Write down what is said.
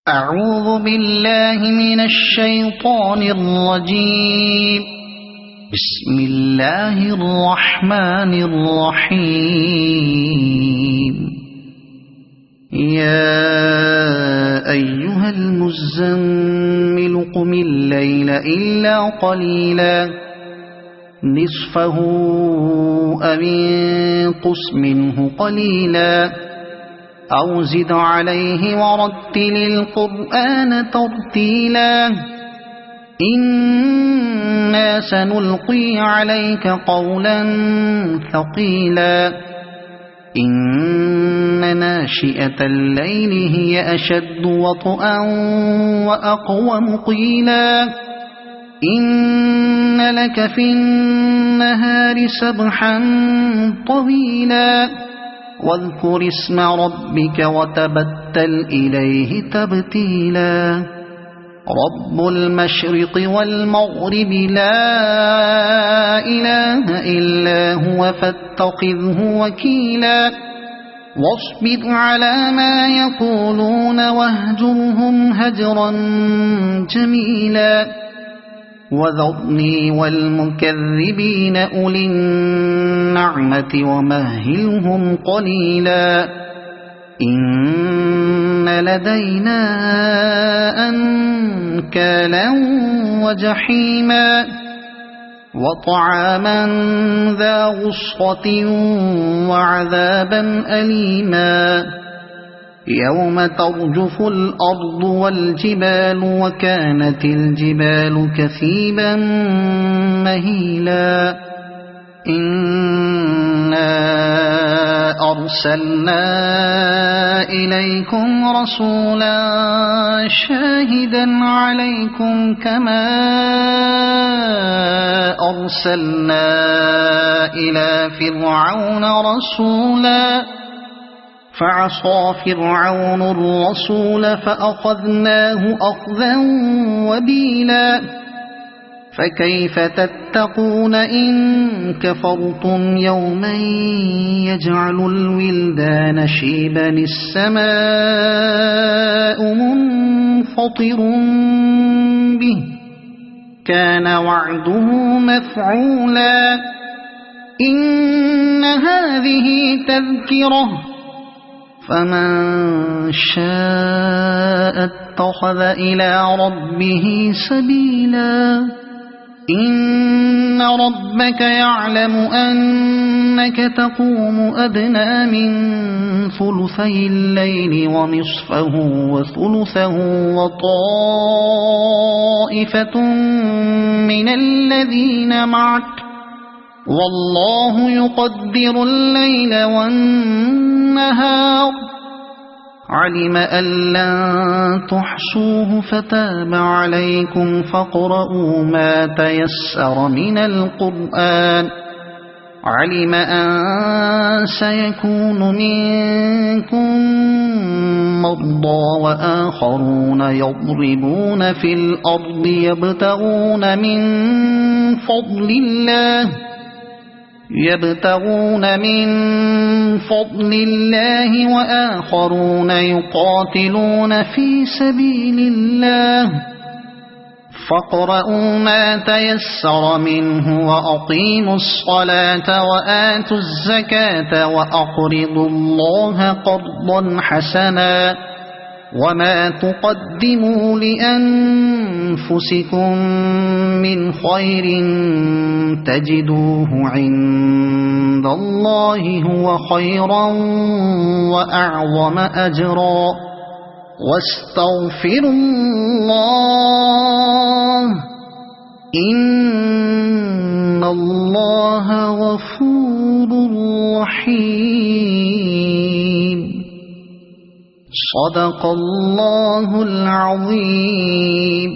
أعوذ بالله من الشيطان الرجيم. بسم الله الرحمن الرحيم. يا أيها المزمل قم الليل إلا قليلا نصفه أو انقص منه قليلا أو زد عليه ورتل القرآن ترتيلا إنا سنلقي عليك قولا ثقيلا إن ناشئة الليل هي أشد وطئا وأقوم قيلا إن لك في النهار سبحا طويلا واذكر اسم ربك وتبتل إليه تبتيلا رب المشرق والمغرب لا إله إلا هو فاتخذه وكيلا واصبر على ما يقولون واهجرهم هجرا جميلا وذرني والمكذبين أولي النعمة ومهلهم قليلا إن لدينا أنكالا وجحيما وطعاما ذا غصة وعذابا أليما يوم ترجف الأرض والجبال وكانت الجبال كثيبا مهيلا إنا أرسلنا إليكم رسولا شاهدا عليكم كما أرسلنا إلى فرعون رسولا فعصى فرعون الرسول فأخذناه أخذا وبيلا فكيف تتقون إن كفرتم يوما يجعل الولدان شيبا السماء منفطر به كان وعده مفعولا إن هذه تذكرة فمن شاء اتخذ إلى ربه سبيلا إن ربك يعلم أنك تقوم أدنى من ثلثي الليل ونصفه وثلثه وطائفة من الذين معك والله يقدر الليل والنهار علم أن لن تحصوه فتاب عليكم فاقرؤوا ما تيسر من القرآن علم أن سيكون منكم مرضى وآخرون يضربون في الأرض يبتغون من فضل الله وآخرون يقاتلون في سبيل الله فاقرؤوا ما تيسر منه وأقيموا الصلاة وآتوا الزكاة وأقرضوا الله قرضا حسنا وما تقدموا لأنفسكم من خير تجدوه عند الله هو خيرا وأعظم أجرا واستغفروا الله إن الله غفور رحيم صدق الله العظيم.